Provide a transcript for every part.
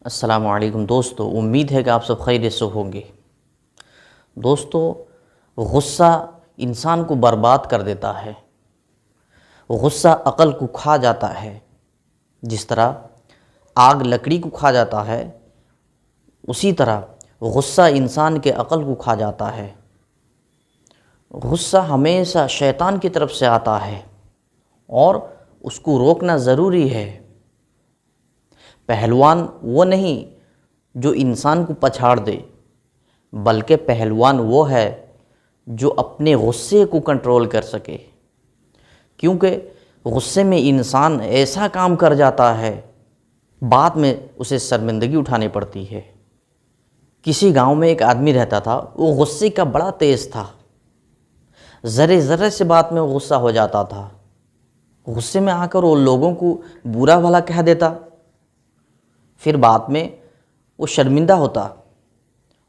السلام علیکم دوستو، امید ہے کہ آپ سب خیریت سے ہوں گے۔ دوستو، غصہ انسان کو برباد کر دیتا ہے۔ غصہ عقل کو کھا جاتا ہے۔ جس طرح آگ لکڑی کو کھا جاتا ہے، اسی طرح غصہ انسان کے عقل کو کھا جاتا ہے۔ غصہ ہمیشہ شیطان کی طرف سے آتا ہے اور اس کو روکنا ضروری ہے۔ پہلوان وہ نہیں جو انسان کو پچھاڑ دے، بلکہ پہلوان وہ ہے جو اپنے غصے کو کنٹرول کر سکے، کیونکہ غصے میں انسان ایسا کام کر جاتا ہے بعد میں اسے شرمندگی اٹھانی پڑتی ہے۔ کسی گاؤں میں ایک آدمی رہتا تھا، وہ غصے کا بڑا تیز تھا، ذرے ذرے سے بات میں غصہ ہو جاتا تھا۔ غصے میں آ کر وہ لوگوں کو برا بھلا کہہ دیتا، پھر بعد میں وہ شرمندہ ہوتا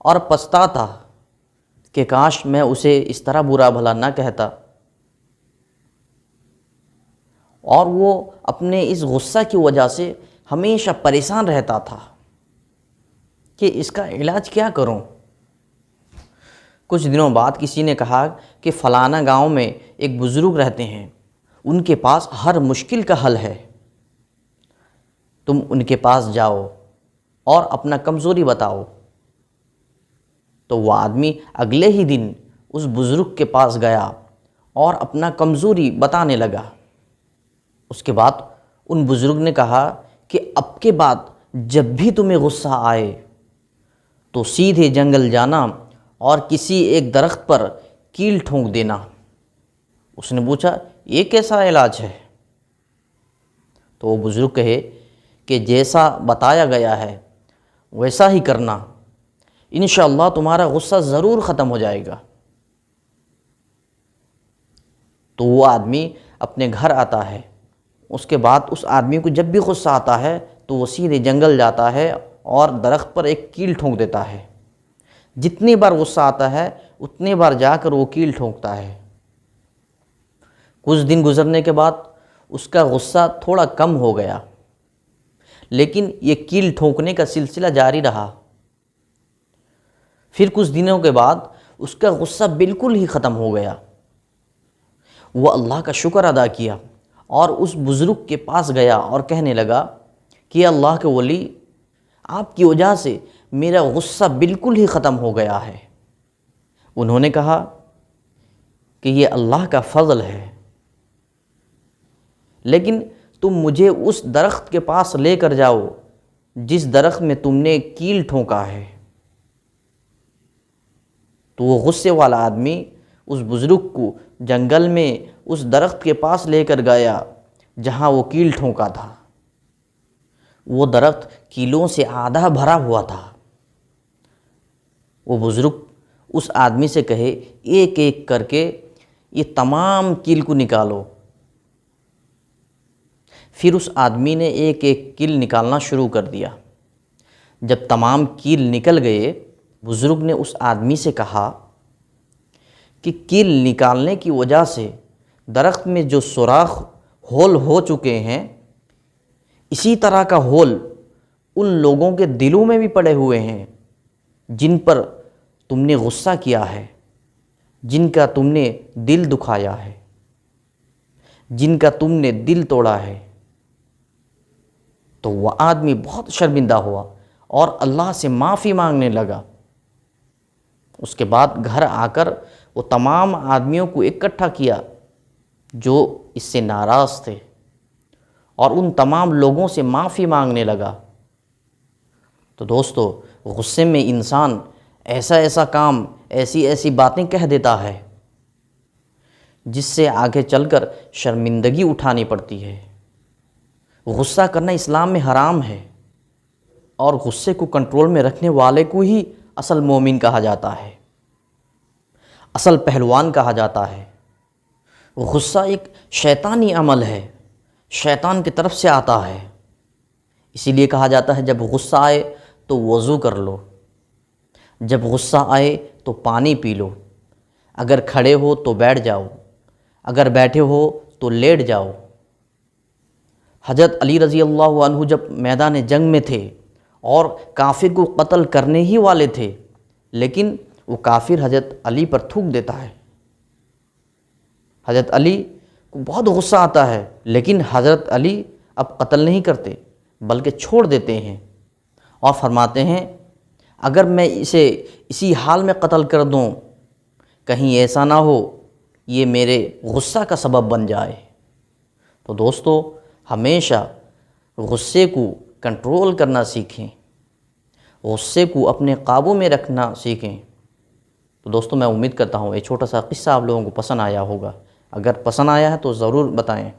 اور پچھتاتا کہ کاش میں اسے اس طرح برا بھلا نہ کہتا، اور وہ اپنے اس غصہ کی وجہ سے ہمیشہ پریشان رہتا تھا کہ اس کا علاج کیا کروں۔ کچھ دنوں بعد کسی نے کہا کہ فلانا گاؤں میں ایک بزرگ رہتے ہیں، ان کے پاس ہر مشکل کا حل ہے، تم ان کے پاس جاؤ اور اپنا کمزوری بتاؤ۔ تو وہ آدمی اگلے ہی دن اس بزرگ کے پاس گیا اور اپنا کمزوری بتانے لگا۔ اس کے بعد ان بزرگ نے کہا کہ اب کے بعد جب بھی تمہیں غصہ آئے تو سیدھے جنگل جانا اور کسی ایک درخت پر کیل ٹھونک دینا۔ اس نے پوچھا، یہ کیسا علاج ہے؟ تو وہ بزرگ کہے کہ جیسا بتایا گیا ہے ویسا ہی کرنا، انشاءاللہ تمہارا غصہ ضرور ختم ہو جائے گا۔ تو وہ آدمی اپنے گھر آتا ہے۔ اس کے بعد اس آدمی کو جب بھی غصہ آتا ہے تو وہ سیدھے جنگل جاتا ہے اور درخت پر ایک کیل ٹھونک دیتا ہے۔ جتنی بار غصہ آتا ہے اتنی بار جا کر وہ کیل ٹھونکتا ہے۔ کچھ دن گزرنے کے بعد اس کا غصہ تھوڑا کم ہو گیا، لیکن یہ کیل ٹھونکنے کا سلسلہ جاری رہا۔ پھر کچھ دنوں کے بعد اس کا غصہ بالکل ہی ختم ہو گیا۔ وہ اللہ کا شکر ادا کیا اور اس بزرگ کے پاس گیا اور کہنے لگا کہ اللہ کے ولی، آپ کی وجہ سے میرا غصہ بالکل ہی ختم ہو گیا ہے۔ انہوں نے کہا کہ یہ اللہ کا فضل ہے، لیکن تم مجھے اس درخت کے پاس لے کر جاؤ جس درخت میں تم نے کیل ٹھونکا ہے۔ تو وہ غصے والا آدمی اس بزرگ کو جنگل میں اس درخت کے پاس لے کر گیا جہاں وہ کیل ٹھونکا تھا۔ وہ درخت کیلوں سے آدھا بھرا ہوا تھا۔ وہ بزرگ اس آدمی سے کہے، ایک ایک کر کے یہ تمام کیل کو نکالو۔ پھر اس آدمی نے ایک ایک کیل نکالنا شروع کر دیا۔ جب تمام کیل نکل گئے، بزرگ نے اس آدمی سے کہا کہ کیل نکالنے کی وجہ سے درخت میں جو سوراخ ہول ہو چکے ہیں، اسی طرح کا ہول ان لوگوں کے دلوں میں بھی پڑے ہوئے ہیں جن پر تم نے غصہ کیا ہے، جن کا تم نے دل دکھایا ہے، جن کا تم نے دل توڑا ہے۔ تو وہ آدمی بہت شرمندہ ہوا اور اللہ سے معافی مانگنے لگا۔ اس کے بعد گھر آ کر وہ تمام آدمیوں کو اکٹھا کیا جو اس سے ناراض تھے، اور ان تمام لوگوں سے معافی مانگنے لگا۔ تو دوستو، غصے میں انسان ایسا ایسا کام، ایسی ایسی باتیں کہہ دیتا ہے جس سے آگے چل کر شرمندگی اٹھانی پڑتی ہے۔ غصہ کرنا اسلام میں حرام ہے، اور غصے کو کنٹرول میں رکھنے والے کو ہی اصل مومن کہا جاتا ہے، اصل پہلوان کہا جاتا ہے۔ غصہ ایک شیطانی عمل ہے، شیطان کی طرف سے آتا ہے۔ اسی لیے کہا جاتا ہے جب غصہ آئے تو وضو کر لو، جب غصہ آئے تو پانی پی لو، اگر کھڑے ہو تو بیٹھ جاؤ، اگر بیٹھے ہو تو لیٹ جاؤ۔ حضرت علی رضی اللہ عنہ جب میدان جنگ میں تھے اور کافر کو قتل کرنے ہی والے تھے، لیکن وہ کافر حضرت علی پر تھوک دیتا ہے۔ حضرت علی کو بہت غصہ آتا ہے، لیکن حضرت علی اب قتل نہیں کرتے بلکہ چھوڑ دیتے ہیں اور فرماتے ہیں اگر میں اسے اسی حال میں قتل کر دوں، کہیں ایسا نہ ہو یہ میرے غصہ کا سبب بن جائے۔ تو دوستو، ہمیشہ غصے کو کنٹرول کرنا سیکھیں، غصے کو اپنے قابو میں رکھنا سیکھیں۔ تو دوستو، میں امید کرتا ہوں یہ چھوٹا سا قصہ آپ لوگوں کو پسند آیا ہوگا۔ اگر پسند آیا ہے تو ضرور بتائیں۔